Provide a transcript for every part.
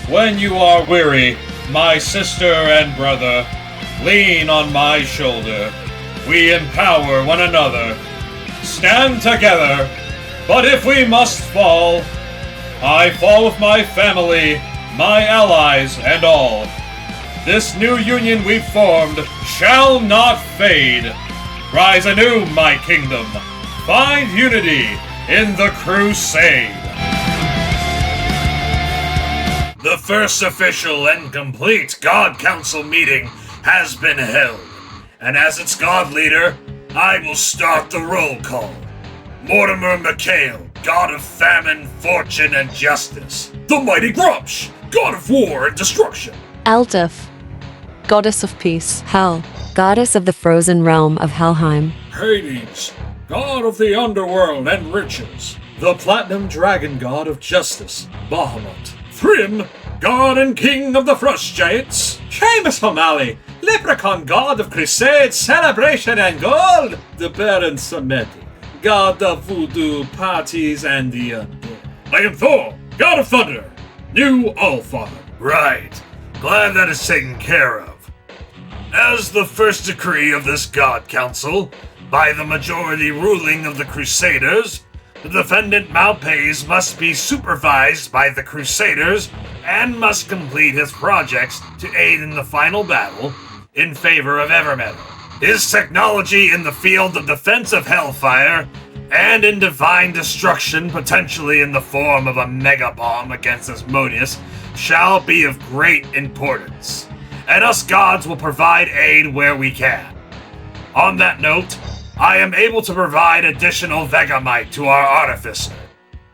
When you are weary, my sister and brother, lean on my shoulder. We empower one another. Stand together. But if we must fall, I fall with my family, my allies, and all. This new union we've formed shall not fade. Rise anew, my kingdom. Find unity in the crusade. The first official and complete God Council meeting has been held, and as its God leader, I will start the roll call. Mortimer McHale, God of Famine, Fortune, and Justice. The Mighty Grumsh, God of War and Destruction. Eldif, Goddess of Peace. Hel, Goddess of the frozen realm of Helheim. Hades, God of the underworld and riches. The Platinum Dragon God of Justice, Bahamut. Thrym, God and King of the Frost Giants. Seamus O'Malley, Leprechaun God of Crusade, Celebration, and Gold. The Baron Samedi, God of Voodoo, Parties, and the Undead. I am Thor, God of Thunder, New Allfather. Right. Glad that is taken care of. As the first decree of this God Council, by the majority ruling of the Crusaders, the defendant Malpais must be supervised by the Crusaders and must complete his projects to aid in the final battle in favor of Evermeadow. His technology in the field of defense of Hellfire and in divine destruction, potentially in the form of a mega bomb against Asmodeus, shall be of great importance, and us gods will provide aid where we can. On that note, I am able to provide additional Vegamite to our Artificer,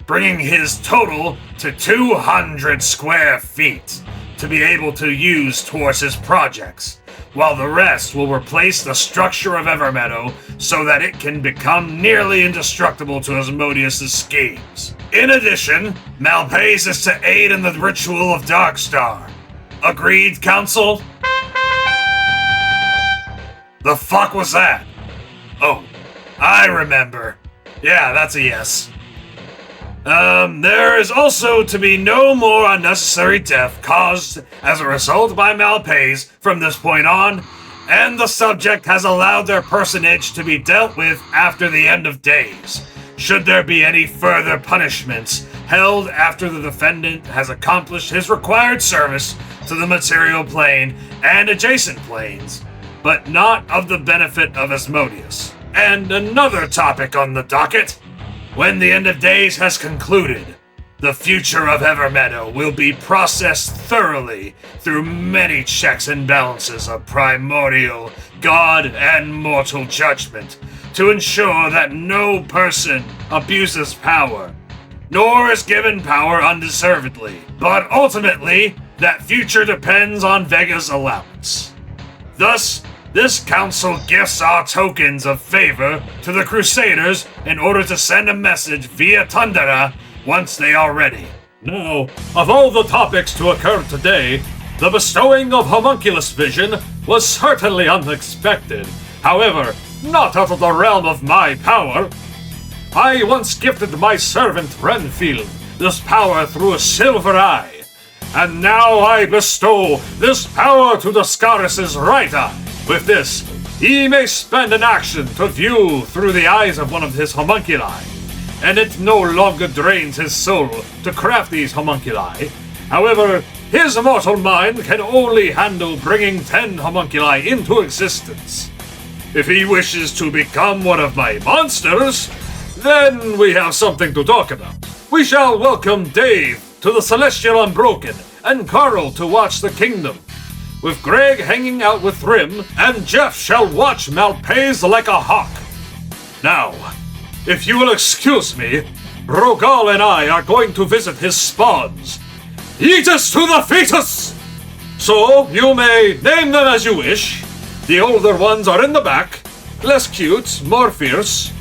bringing his total to 200 square feet to be able to use towards his projects, while the rest will replace the structure of Evermeadow so that it can become nearly indestructible to Asmodeus' schemes. In addition, Malpais is to aid in the ritual of Darkstar. Agreed, Council? The fuck was that? Oh, I remember. Yeah, that's a yes. There is also to be no more unnecessary death caused as a result by Malpais from this point on, and the subject has allowed their personage to be dealt with after the end of days, should there be any further punishments held after the defendant has accomplished his required service to the material plane and adjacent planes, but not of the benefit of Asmodeus. And another topic on the docket. When the end of days has concluded, the future of Evermeadow will be processed thoroughly through many checks and balances of primordial, god, and mortal judgment to ensure that no person abuses power, nor is given power undeservedly. But ultimately, that future depends on Vega's allowance. Thus, this council gifts our tokens of favor to the Crusaders in order to send a message via Tundra once they are ready. Now, of all the topics to occur today, the bestowing of homunculus vision was certainly unexpected. However, not out of the realm of my power. I once gifted my servant Renfield this power through a silver eye, and now I bestow this power to the Scaris' right eye. With this, he may spend an action to view through the eyes of one of his homunculi, and it no longer drains his soul to craft these homunculi. However, his mortal mind can only handle bringing 10 homunculi into existence. If he wishes to become one of my monsters, then we have something to talk about. We shall welcome Dave to the Celestial Unbroken and Carl to watch the Kingdom, with Greg hanging out with Thrym, and Jeff shall watch Malpais like a hawk. Now, if you will excuse me, Rogal and I are going to visit his spawns. Aegis to the fetus! So, you may name them as you wish. The older ones are in the back, less cute, more fierce.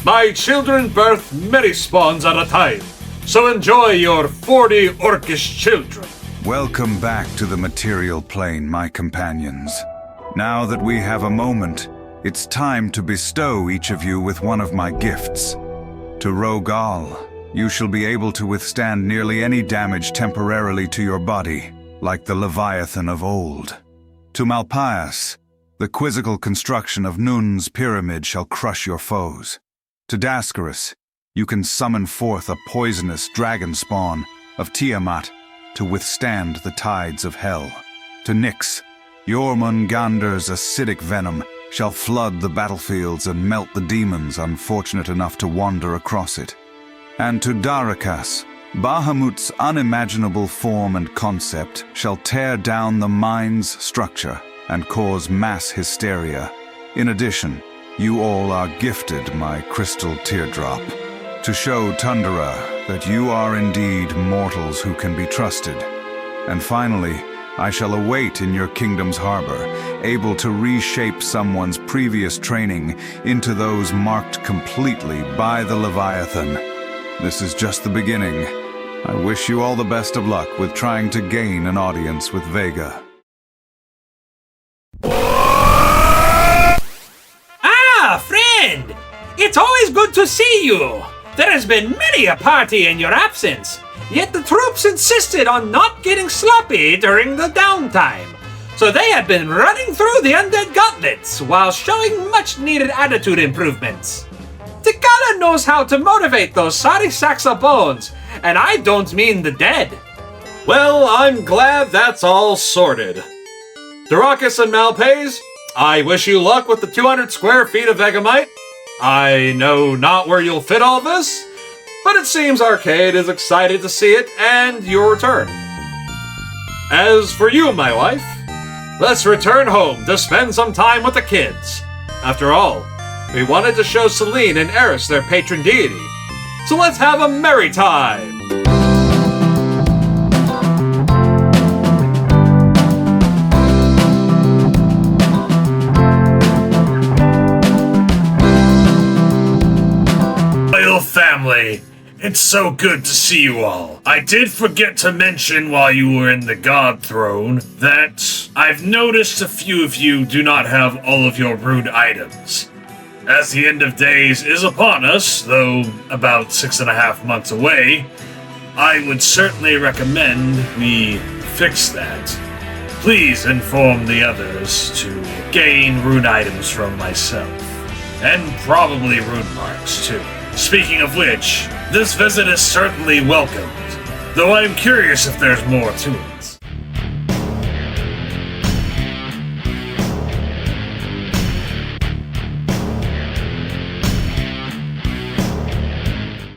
My children birth many spawns at a time, so enjoy your 40 orcish children. Welcome back to the material plane, my companions. Now that we have a moment, it's time to bestow each of you with one of my gifts. To Rogal, you shall be able to withstand nearly any damage temporarily to your body, like the Leviathan of old. To Malpais, the quizzical construction of Nun's pyramid shall crush your foes. To Dascaris, you can summon forth a poisonous dragon spawn of Tiamat to withstand the tides of hell. To Nyx, Jormungandr's acidic venom shall flood the battlefields and melt the demons unfortunate enough to wander across it. And to Darakas, Bahamut's unimaginable form and concept shall tear down the mind's structure and cause mass hysteria. In addition, you all are gifted my crystal teardrop, to show Tundra that you are indeed mortals who can be trusted. And finally, I shall await in your kingdom's harbor, able to reshape someone's previous training into those marked completely by the Leviathan. This is just the beginning. I wish you all the best of luck with trying to gain an audience with Vega. Ah, friend! It's always good to see you! There has been many a party in your absence, yet the troops insisted on not getting sloppy during the downtime. So they have been running through the undead gauntlets while showing much-needed attitude improvements. Tikala knows how to motivate those sorry sacks of bones, and I don't mean the dead. Well, I'm glad that's all sorted. Darakas and Malpais, I wish you luck with the 200 square feet of Vegamite. I know not where you'll fit all this, but it seems Arcade is excited to see it and your return. As for you, my wife, let's return home to spend some time with the kids. After all, we wanted to show Celine and Eris their patron deity, so let's have a merry time! Family, it's so good to see you all. I did forget to mention while you were in the God Throne that I've noticed a few of you do not have all of your rune items. As the end of days is upon us, though about 6.5 months away, I would certainly recommend we fix that. Please inform the others to gain rune items from myself, and probably rune marks too. Speaking of which, this visit is certainly welcomed, though I'm curious if there's more to it.